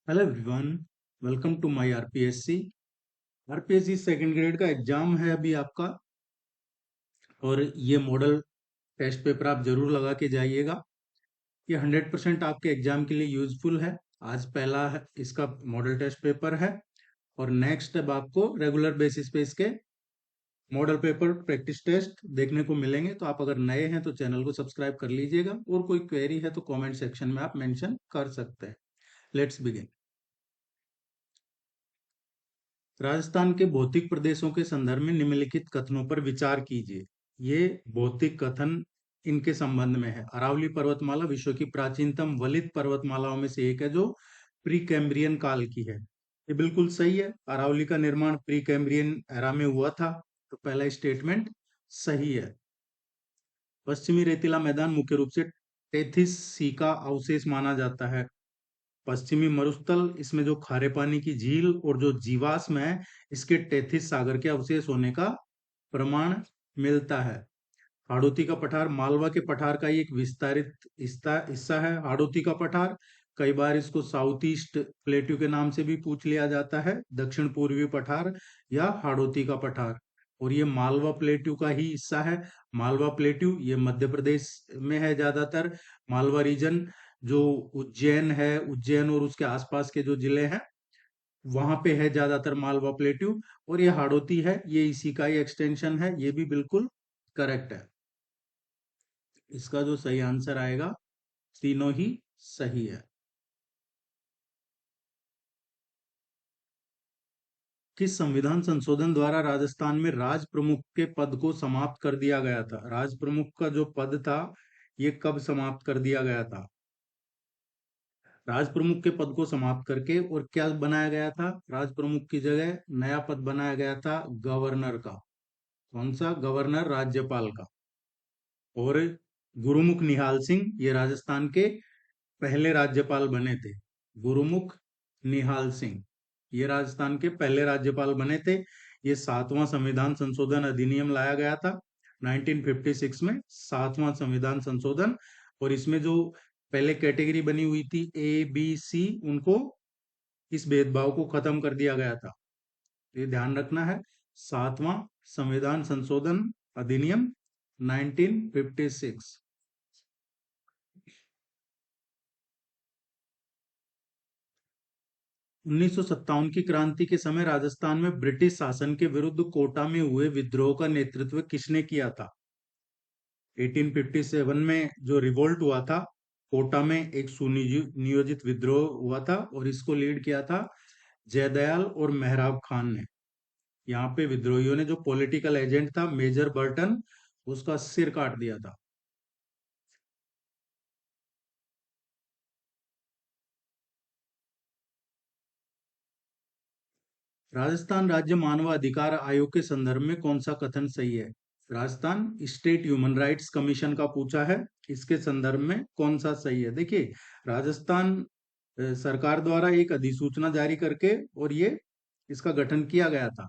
Hello everyone. Welcome to my RPSC. RPSC second grade का exam है अभी आपका। और ये मॉडल टेस्ट पेपर आप जरूर लगा के जाइएगा। ये 100% आपके एग्जाम के लिए यूजफुल है। आज पहला है इसका मॉडल टेस्ट पेपर है। और नेक्स्ट अब आपको रेगुलर बेसिस पे इसके मॉडल पेपर प्रैक्टिस टेस्ट देखने को मिलेंगे। तो आप अगर नए हैं तो चैनल को सब्सक्राइब कर लीजिएगा, और कोई क्वेरी है तो कमेंट सेक्शन में आप मेंशन कर सकते हैं। Let's begin. राजस्थान के भौतिक प्रदेशों के संदर्भ में निम्नलिखित कथनों पर विचार कीजिए। ये भौतिक कथन इनके संबंध में है। अरावली पर्वतमाला विश्व की प्राचीनतम वलित पर्वतमालाओं में से एक है, जो प्री कैम्ब्रियन काल की है। ये बिल्कुल सही है। अरावली का निर्माण प्री कैम्ब्रियन एरा में हुआ था। तो पहला स्टेटमेंट सही है। पश्चिमी रेतीला मैदान मुख्य रूप से टेथिस सी का अवशेष माना जाता है। पश्चिमी मरुस्थल, इसमें जो खारे पानी की झील और जो जीवाश्म है, इसके टेथिस सागर के अवशेष होने का प्रमाण मिलता है। हाड़ौती का पठार मालवा के पठार का ही एक विस्तारित हिस्सा है। हाड़ौती का पठार, कई बार इसको साउथ ईस्ट प्लेट्यू के नाम से भी पूछ लिया जाता है, दक्षिण पूर्वी पठार या हाड़ौती का पठार। और ये मालवा प्लेट्यू का ही हिस्सा है। मालवा प्लेट्यू ये मध्य प्रदेश में है ज्यादातर। मालवा रीजन जो उज्जैन है, उज्जैन और उसके आसपास के जो जिले हैं, वहां पे है ज्यादातर मालवा प्लेट्यू। और ये हाड़ौती है, ये इसी का ही एक्सटेंशन है। ये भी बिल्कुल करेक्ट है। इसका जो सही आंसर आएगा, तीनों ही सही है। किस संविधान संशोधन द्वारा राजस्थान में राज प्रमुख के पद को समाप्त कर दिया गया था? राज प्रमुख का जो पद था, ये कब समाप्त कर दिया गया था? राज प्रमुख के पद को समाप्त करके और क्या बनाया गया था? राज प्रमुख की जगह नया पद बनाया गया था गवर्नर का। कौन सा? गवर्नर, राज्यपाल का। और गुरुमुख निहाल सिंह ये राजस्थान के पहले राज्यपाल बने थे। गुरुमुख निहाल सिंह ये राजस्थान के पहले राज्यपाल बने थे। ये सातवां संविधान संशोधन अधिनियम लाया गया था 1956 में, सातवां संविधान संशोधन। और इसमें जो पहले कैटेगरी बनी हुई थी A B C, उनको, इस भेदभाव को खत्म कर दिया गया था। ये ध्यान रखना है। सातवां संविधान संशोधन अधिनियम 1956। 1957 की क्रांति के समय राजस्थान में ब्रिटिश शासन के विरुद्ध कोटा में हुए विद्रोह का नेतृत्व किसने किया था? 1857 में जो रिवोल्ट हुआ था, कोटा में एक सुनियोजित विद्रोह हुआ था, और इसको लीड किया था जयदयाल और मेहराब खान ने। यहाँ पे विद्रोहियों ने जो पॉलिटिकल एजेंट था मेजर बर्टन, उसका सिर काट दिया था। राजस्थान राज्य मानव अधिकार आयोग के संदर्भ में कौन सा कथन सही है? Rajasthan state human rights commission का पूछा है। इसके संदर्भ में कौन सा सही है? देखिए, राजस्थान सरकार द्वारा एक अधिसूचना जारी करके और ये इसका गठन किया गया था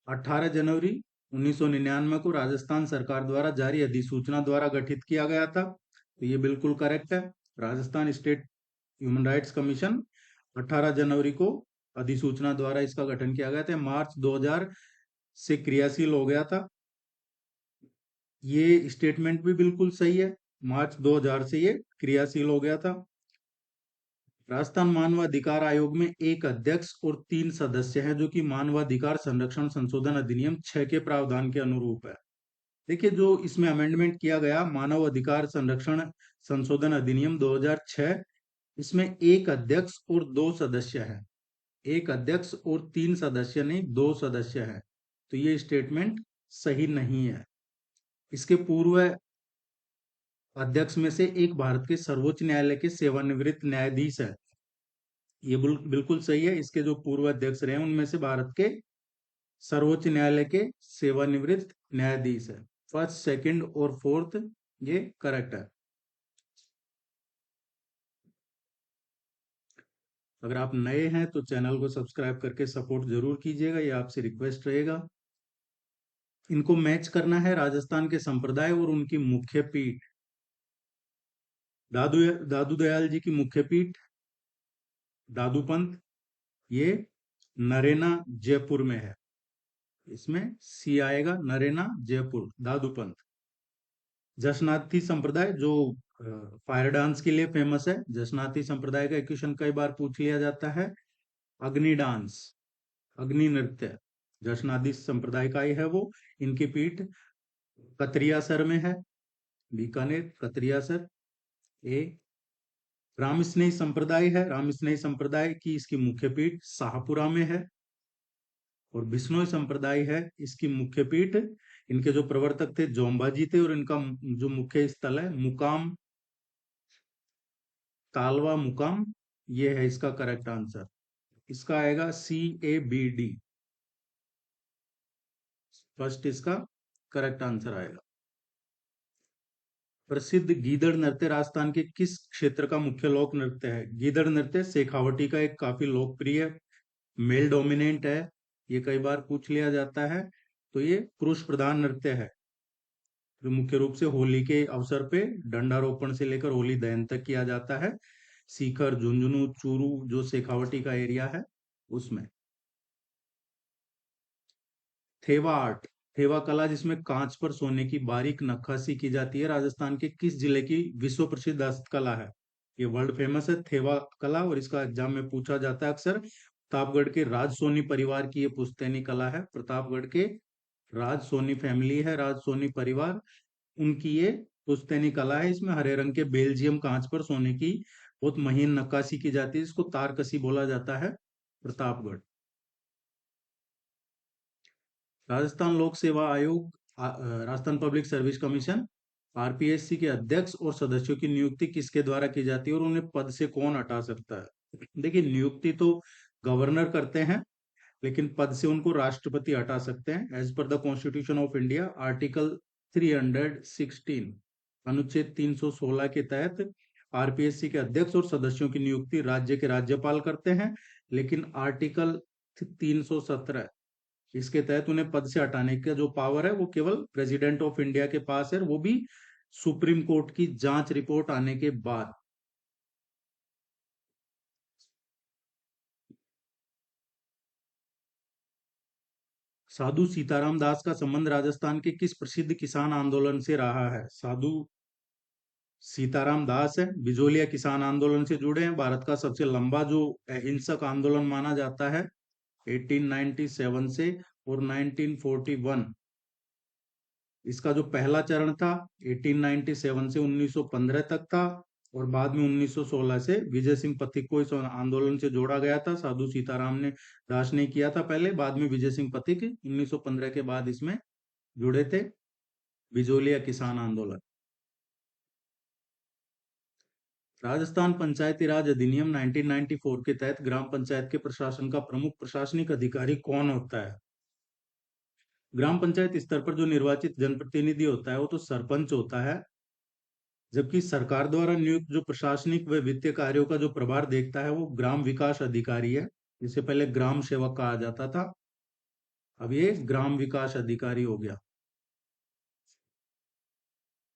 18 जनवरी 1999 को। राजस्थान सरकार द्वारा जारी अधिसूचना द्वारा गठित किया गया था। तो ये बिल्कुल करेक्ट है। Rajasthan state human rights commission 18 जनवरी को अधिसूचना द्वारा इसका गठन किया गया था। मार्च 2000 से क्रियाशील हो गया था। ये स्टेटमेंट भी बिल्कुल सही है। मार्च 2000 से ये क्रियाशील हो गया था। राजस्थान मानवाधिकार आयोग में एक अध्यक्ष और 3 सदस्य हैं, जो कि मानवाधिकार संरक्षण संशोधन अधिनियम 6 के प्रावधान के अनुरूप है। देखिए, जो इसमें अमेंडमेंट किया गया मानव अधिकार संरक्षण संशोधन अधिनियम 2006, इसमें एक अध्यक्ष और 2 सदस्य हैं। एक अध्यक्ष और 3 सदस्य नहीं, 2 सदस्य हैं। तो ये स्टेटमेंट सही नहीं है। इसके पूर्व अध्यक्ष में से एक भारत के सर्वोच्च न्यायालय के सेवानिवृत्त न्यायाधीश है। ये बिल्कुल सही है। इसके जो पूर्व अध्यक्ष रहे उनमें से भारत के सर्वोच्च न्यायालय के सेवानिवृत्त न्यायाधीश है। फर्स्ट, सेकंड और फोर्थ ये करेक्ट है। अगर आप नए हैं तो चैनल को सब्सक्राइब करके सपोर्ट जरूर कीजिएगा, ये आपसे रिक्वेस्ट रहेगा। इनको मैच करना है राजस्थान के संप्रदाय और उनकी मुख्य पीठ। दादू दादू दयाल जी की मुख्य पीठ दादूपंत ये नरेना जयपुर में है, इसमें सी आएगा, नरेना जयपुर, दादूपंत। जशनाथी संप्रदाय जो फायर डांस के लिए फेमस है, जशनाथी संप्रदाय का क्वेश्चन कई बार पूछ लिया जाता है। अग्नि डांस, अग्नि नृत्य जशनाथी संप्रदाय का ही है वो। इनकी पीठ कतरियासर में है, बीकानेर कतरियासर। ए रामस्नेही संप्रदाय है, रामस्नेही संप्रदाय की इसकी मुख्य पीठ शाहपुरा में है। और बिश्नोई संप्रदाय है, इसकी मुख्य पीठ, इनके जो प्रवर्तक थे जोम्बाजी थे, और इनका जो मुख्य स्थल है मुकाम, कालवा मुकाम, ये है इसका करेक्ट आंसर। इसका आएगा CABD, फर्स्ट इसका करेक्ट आंसर आएगा। प्रसिद्ध गीदड़ नृत्य राजस्थान के किस क्षेत्र का मुख्य लोक नृत्य है? गीदड़ नृत्य शेखावटी का एक काफी लोकप्रिय मेल डोमिनेंट है, ये कई बार पूछ लिया जाता है। तो ये पुरुष प्रधान नृत्य है, जो मुख्य रूप से होली के अवसर पे डंडारोपण से लेकर होली दहन तक किया जाता है। सीकर, झुंझुनू, चूरू जो शेखावटी का एरिया है उसमें। थेवा आर्ट, थेवा कला जिसमें कांच पर सोने की बारीक नक्काशी की जाती है, राजस्थान के किस जिले की विश्व प्रसिद्ध हस्तकला है? ये वर्ल्ड फेमस है थेवा कला, और इसका एग्जाम में पूछा जाता है अक्सर। प्रतापगढ़ के राज सोनी परिवार की ये पुश्तैनी कला है, प्रतापगढ़ के राज सोनी फैमिली है, राज सोनी परिवार, उनकी ये पुश्तैनी कला है। इसमें हरे रंग के बेल्जियम कांच पर सोने की बहुत महीन नक्काशी की जाती है, इसको तारकसी बोला जाता है, प्रतापगढ़। राजस्थान लोक सेवा आयोग, Rajasthan public service commission, RPSC के अध्यक्ष और सदस्यों की नियुक्ति किसके द्वारा की जाती है, और उन्हें पद से कौन हटा सकता है? देखिए, नियुक्ति तो गवर्नर करते हैं, लेकिन पद से उनको राष्ट्रपति हटा सकते हैं। As per the constitution of India, article 316, अनुच्छेद 316 के तहत RPSC के अध्यक्ष और सदस्यों की नियुक्ति राज्य के राज्यपाल करते हैं, लेकिन आर्टिकल 317 इसके तहत उन्हें पद से हटाने का जो पावर है वो केवल प्रेसिडेंट ऑफ इंडिया के पास है, वो भी सुप्रीम कोर्ट की जांच रिपोर्ट आने के बाद। साधु सीताराम दास का संबंध राजस्थान के किस प्रसिद्ध किसान आंदोलन से रहा है? साधु सीताराम दास है, बिजोलिया किसान आंदोलन से जुड़े हैं, भारत का सबसे लंबा जो अहिंसक आंदोलन माना जाता है 1897 से और 1941। इसका जो पहला चरण था 1897 से 1915 तक था, और बाद में 1916 से विजय सिंह पथिक को इस आंदोलन से जोड़ा गया था। साधु सीताराम ने दास ने किया था पहले, बाद में विजय सिंह पथिक 1915 के बाद इसमें जुड़े थे, बिजोलिया किसान आंदोलन। राजस्थान पंचायती राज अधिनियम 1994 के तहत ग्राम पंचायत के प्रशासन का प्रमुख प्रशासनिक अधिकारी कौन होता है? ग्राम पंचायत स्तर पर जो निर्वाचित जनप्रतिनिधि होता है वो तो सरपंच होता है, जबकि सरकार द्वारा नियुक्त जो प्रशासनिक व वित्तीय कार्यों का जो प्रभार देखता है वो ग्राम विकास अधिकारी है, जिसे पहले ग्राम सेवक कहा जाता था, अब ये ग्राम विकास अधिकारी हो गया।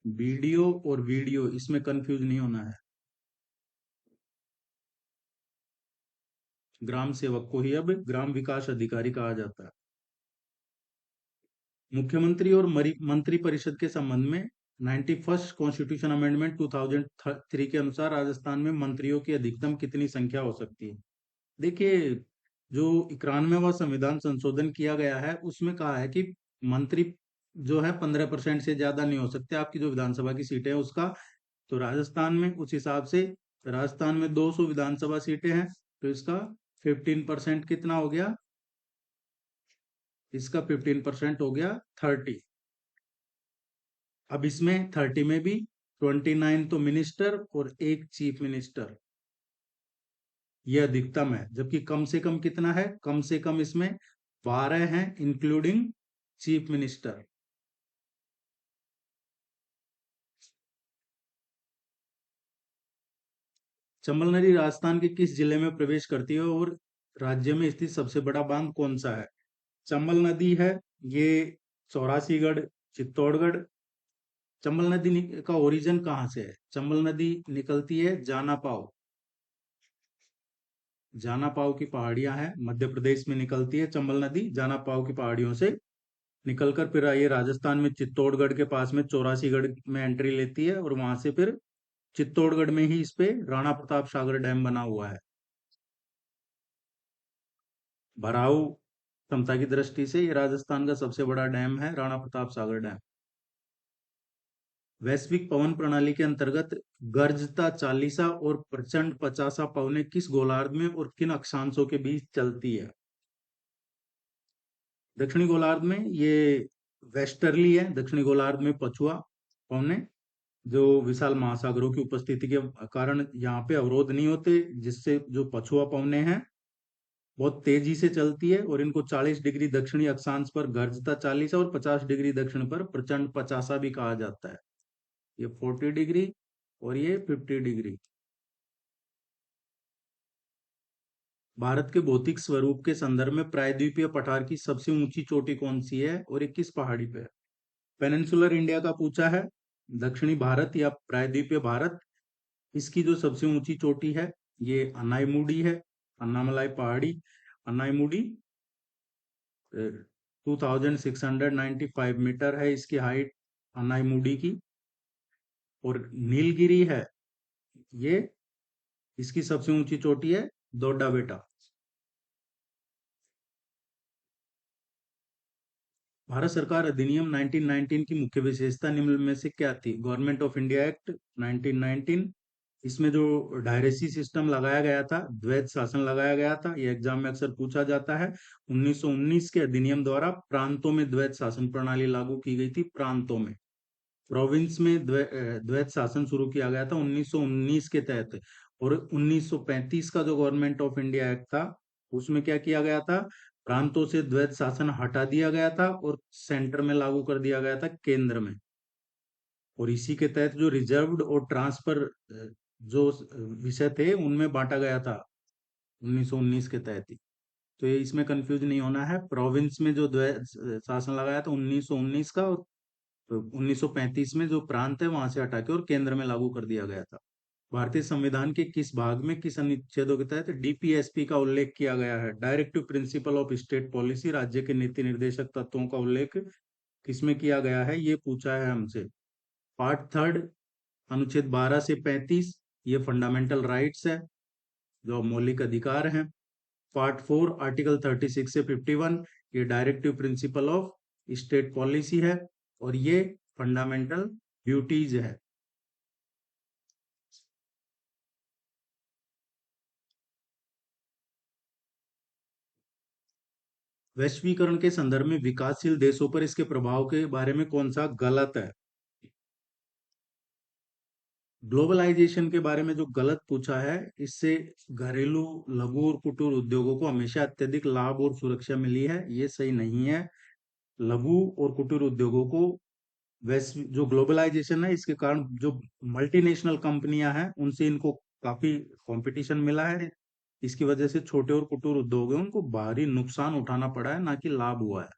बीडीओ और वीडियो इसमें कंफ्यूज नहीं होना है, ग्राम सेवक को ही अब ग्राम विकास अधिकारी कहा जाता है। मुख्यमंत्री और मंत्री परिषद के संबंध में 91st कॉन्स्टिट्यूशन अमेंडमेंट 2003 के अनुसार राजस्थान में मंत्रियों की अधिकतम कितनी संख्या हो सकती है? देखिए, जो 91वां संविधान संशोधन किया गया है उसमें कहा है कि मंत्री जो है 15% से ज्यादा नहीं हो सकते, आपकी जो विधानसभा की सीटें है उसका। तो राजस्थान में उस हिसाब से, राजस्थान में 200 विधानसभा सीटें हैं, तो इसका 15% कितना हो गया? इसका 15% हो गया 30। अब इसमें 30 में भी 29 तो मिनिस्टर और एक चीफ मिनिस्टर, ये अधिकतम है, जबकि कम से कम कितना है? कम से कम इसमें 12 हैं, इंक्लूडिंग चीफ मिनिस्टर। चंबल नदी राजस्थान के किस जिले में प्रवेश करती है, और राज्य में स्थित सबसे बड़ा बांध कौन सा है? चंबल नदी है ये चौरासीगढ़, चित्तौड़गढ़। चंबल नदी का ओरिजिन कहाँ से है? चंबल नदी निकलती है जाना पाव, जानापाव की पहाड़ियां हैं, मध्य प्रदेश में निकलती है चंबल नदी जानापाव की पहाड़ियों से निकलकर फिर ये राजस्थान में चित्तौड़गढ़ के पास में चौरासीगढ़ में एंट्री लेती है और वहां से फिर चित्तौड़गढ़ में ही इस पे राणा प्रताप सागर डैम बना हुआ है। भराऊ क्षमता की दृष्टि से ये राजस्थान का सबसे बड़ा डैम है राणा प्रताप सागर डैम। वैश्विक पवन प्रणाली के अंतर्गत गर्जता चालीसा और प्रचंड पचासा पवनें किस गोलार्ध में और किन अक्षांशों के बीच चलती है? दक्षिणी गोलार्ध में ये वेस्टर्ली है, दक्षिणी गोलार्ध में पछुआ पवनें जो विशाल महासागरों की उपस्थिति के कारण यहाँ पे अवरोध नहीं होते, जिससे जो पछुआ पवनें हैं बहुत तेजी से चलती है और इनको 40 डिग्री दक्षिणी अक्षांश पर गर्जता चालीसा और 50 डिग्री दक्षिण पर प्रचंड पचासा भी कहा जाता है। ये 40 डिग्री और ये 50 डिग्री। भारत के भौतिक स्वरूप के संदर्भ में प्रायद्वीपीय पठार की सबसे ऊंची चोटी कौन सी है और ये किस पहाड़ी पे है? पेनिनसुलर इंडिया का पूछा है, दक्षिणी भारत या प्रायद्वीपीय भारत। इसकी जो सबसे ऊंची चोटी है ये अनाईमुडी है, अन्नामलाई पहाड़ी अनाईमुडी 2695 मीटर है इसकी हाइट अनाईमुडी की। और नीलगिरी है ये, इसकी सबसे ऊंची चोटी है दोड्डा बेटा। भारत सरकार अधिनियम 1919 की मुख्य विशेषता निम्न में से क्या थी? गवर्नमेंट ऑफ इंडिया एक्ट 1919, इसमें जो डायरेसी सिस्टम लगाया गया था, द्वैत शासन लगाया गया था, ये एग्जाम में अक्सर पूछा जाता है। 1919 के अधिनियम द्वारा प्रांतों में द्वैत शासन प्रणाली लागू की गई थी। प्रांतों में, प्रोविंस में द्वैत शासन शुरू किया गया था 1919 के तहत। और 1935 का जो गवर्नमेंट ऑफ इंडिया एक्ट था उसमें क्या किया गया था, प्रांतों से द्वैत शासन हटा दिया गया था और सेंटर में लागू कर दिया गया था, केंद्र में। और इसी के तहत जो रिजर्व्ड और ट्रांसफर जो विषय थे उनमें बांटा गया था 1919 के तहत ही। तो ये इसमें कंफ्यूज नहीं होना है। प्रोविंस में जो द्वैत शासन लगाया था 1919 का, और तो 1935 में जो प्रांत है वहां से हटा के और केंद्र में लागू कर दिया गया था। भारतीय संविधान के किस भाग में किस अनुच्छेदों के तहत डीपीएसपी का उल्लेख किया गया है? Directive principle of state policy, राज्य के नीति निर्देशक तत्वों का उल्लेख किसमें किया गया है, ये पूछा है हमसे। पार्ट थर्ड अनुच्छेद 12 से 35 ये फंडामेंटल राइट्स है, जो मौलिक अधिकार हैं। पार्ट 4 आर्टिकल 36 से 51 ये directive principle of state policy है और ये फंडामेंटल ड्यूटीज है। वैश्वीकरण के संदर्भ में विकासशील देशों पर इसके प्रभाव के बारे में कौन सा गलत है? ग्लोबलाइजेशन के बारे में जो गलत पूछा है, इससे घरेलू लघु और कुटीर उद्योगों को हमेशा अत्यधिक लाभ और सुरक्षा मिली है, ये सही नहीं है। लघु और कुटीर उद्योगों को वैश्व जो ग्लोबलाइजेशन है इसके कारण जो मल्टीनेशनल कंपनियां हैं उनसे इनको काफी कंपटीशन मिला है। इसकी वजह से छोटे और कुटीर उद्योग है उनको भारी नुकसान उठाना पड़ा है, ना कि लाभ हुआ है।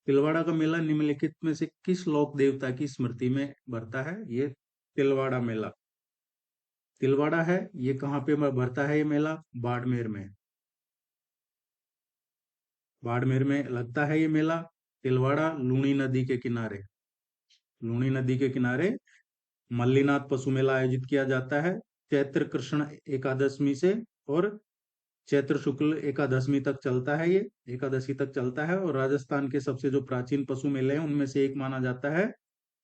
तिलवाड़ा का मेला निम्नलिखित में से किस लोक देवता की स्मृति में बढ़ता है? ये तिलवाड़ा मेला, तिलवाड़ा है ये कहाँ पे बढ़ता है? ये मेला बाड़मेर में, बाड़मेर में लगता है ये मेला। तिलवाड़ा लूनी नदी के किनारे, लूनी नदी के किनारे मल्लीनाथ पशु मेला आयोजित किया जाता है चैत्र कृष्ण एकादशमी से, और चैत्र शुक्ल एकादशमी तक चलता है, ये एकादशी तक चलता है। और राजस्थान के सबसे जो प्राचीन पशु मेले हैं उनमें से एक माना जाता है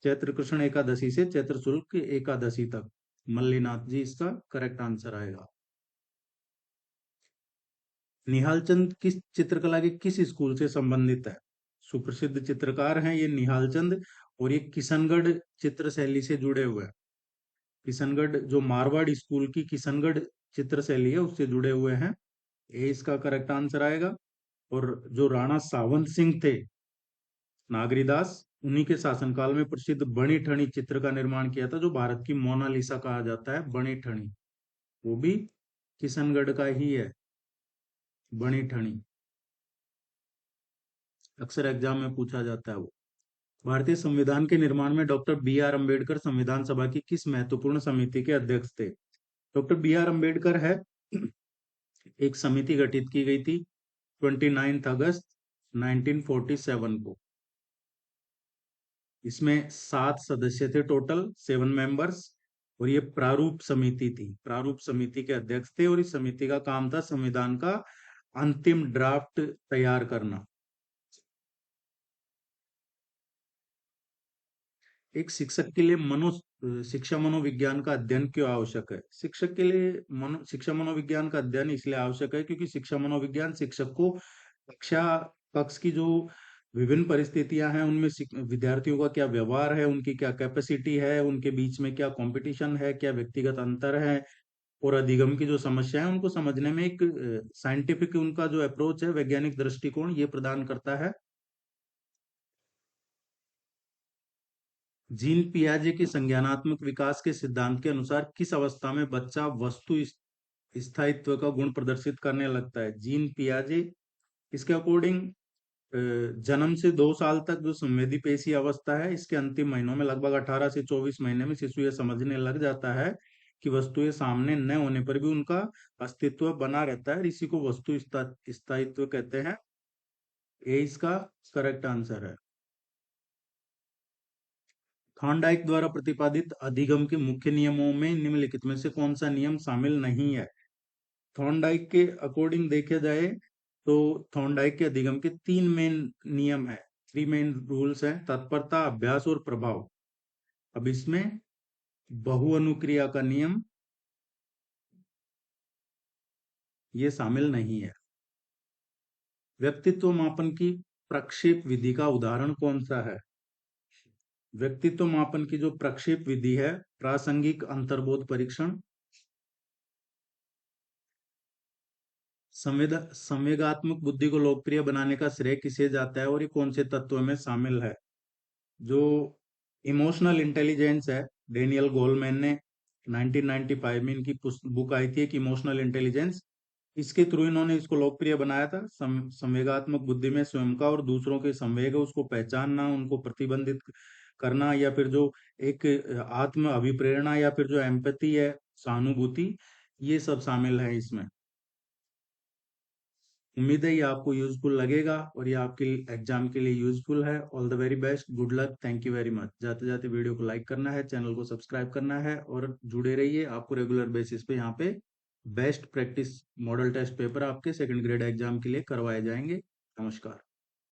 चैत्र कृष्ण एकादशी से चैत्र शुक्ल एकादशी तक। मल्लीनाथ जी इसका करेक्ट आंसर आएगा। निहाल चंद किस चित्रकला के किस स्कूल से संबंधित है? सुप्रसिद्ध चित्रकार हैं ये निहाल चंद, और ये किशनगढ़ चित्र शैली से जुड़े हुए हैं। किशनगढ़ जो मारवाड़ स्कूल की किशनगढ़ चित्र शैली है उससे जुड़े हुए हैं, ये इसका करेक्ट आंसर आएगा। और जो राणा सावंत सिंह थे नागरीदास, उन्हीं के शासनकाल में प्रसिद्ध बनी ठनी चित्र का निर्माण किया था जो भारत की मोनालिसा कहा जाता है। बनी ठनी वो भी किशनगढ़ का ही है, बनी ठनी अक्सर एग्जाम में पूछा जाता है वो। भारतीय संविधान के निर्माण में डॉक्टर बी आर अम्बेडकर संविधान सभा की किस महत्वपूर्ण समिति के अध्यक्ष थे? डॉक्टर बी आर अम्बेडकर है एक समिति गठित की गई थी 29 अगस्त 1947 को। इसमें 7 सदस्य थे, टोटल 7 मेंबर्स। और ये प्रारूप समिति थी, प्रारूप समिति के अध्यक्ष थे, और इस समिति का काम था संविधान का अंतिम ड्राफ्ट तैयार करना। एक शिक्षक के लिए शिक्षा मनोविज्ञान का अध्ययन क्यों आवश्यक है? शिक्षक के लिए शिक्षा मनोविज्ञान का अध्ययन इसलिए आवश्यक है क्योंकि शिक्षा मनोविज्ञान शिक्षक को कक्षा कक्ष की जो विभिन्न परिस्थितियां हैं उनमें विद्यार्थियों का क्या व्यवहार है, उनकी क्या कैपेसिटी है, उनके बीच में क्या कंपटीशन है, क्या व्यक्तिगत अंतर है, और अधिगम की जो समस्या है उनको समझने में एक साइंटिफिक उनका जो अप्रोच है, वैज्ञानिक दृष्टिकोण, ये प्रदान करता है। जीन पियाजे के संज्ञानात्मक विकास के सिद्धांत के अनुसार किस अवस्था में बच्चा वस्तु स्थायित्व का गुण प्रदर्शित करने लगता है? जीन पियाजे इसके अकॉर्डिंग जन्म से 2 साल तक जो संवेदी पेशी अवस्था है, इसके अंतिम महीनों में लगभग 18 से 24 महीने में शिशु ये समझने लग जाता है कि वस्तुएं सामने न होने पर भी उनका अस्तित्व बना रहता है। इसी को वस्तु स्थायित्व कहते हैं। ये इसका करेक्ट आंसर है। थॉर्नडाइक द्वारा प्रतिपादित अधिगम के मुख्य नियमों में निम्नलिखित में से कौन सा नियम शामिल नहीं है? थॉर्नडाइक के अकॉर्डिंग देखे जाए तो थॉर्नडाइक के अधिगम के 3 मेन नियम है, 3 मेन रूल्स हैं: तत्परता, अभ्यास और प्रभाव। अब इसमें बहुअनुक्रिया का नियम ये शामिल नहीं है। व्यक्तित्व मापन की प्रक्षेप विधि का उदाहरण कौन सा है? व्यक्तित्व मापन की जो प्रक्षेप विधि है, प्रासंगिक अंतर्बोध परीक्षण। संवेगात्मक बुद्धि को लोकप्रिय बनाने का श्रेय किसे जाता है और ये कौन से तत्वों में शामिल है? जो इमोशनल इंटेलिजेंस है, डेनियल गोलमैन ने 1995 में इनकी बुक आई थी एक इमोशनल इंटेलिजेंस, इसके थ्रू इन्होंने इसको लोकप्रिय बनाया था। संवेगात्मक बुद्धि में स्वयं का और दूसरों के संवेग है उसको पहचानना, उनको प्रतिबंधित करना, या फिर जो एक आत्म अभिप्रेरणा, या फिर जो एम्पैथी है, सहानुभूति, ये सब शामिल है इसमें। उम्मीद है ये आपको यूजफुल लगेगा और ये आपके एग्जाम के लिए यूजफुल है। All the very best, good luck, thank you very much. जाते जाते वीडियो को लाइक करना है, चैनल को सब्सक्राइब करना है और जुड़े रहिए। आपको रेगुलर बेसिस पे यहाँ पे best practice model test paper आपके सेकंड ग्रेड एग्जाम के लिए करवाए जाएंगे। नमस्कार।